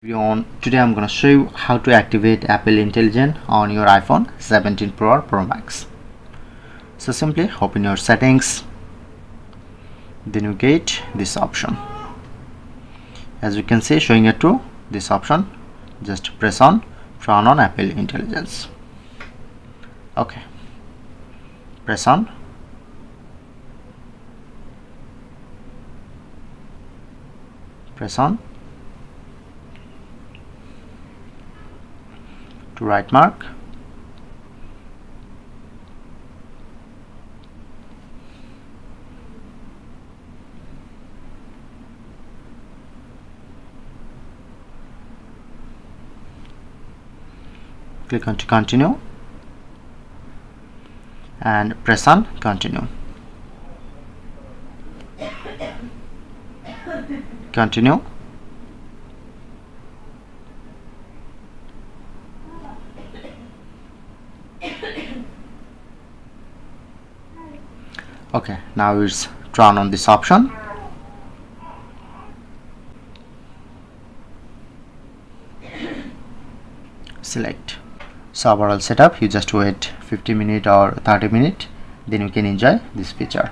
Everyone, today I'm going to show you how to activate Apple Intelligence on your iPhone 17 Pro or Pro Max. So simply open your settings, then you get this option. As you can see, showing it to this option, just press on turn on Apple Intelligence. Okay, press on. Press on to right mark. Click on to continue and press on continue. Continue. Okay, now it's turn on this option. Select. So overall setup, you just wait 50 minutes or 30 minutes, then you can enjoy this feature.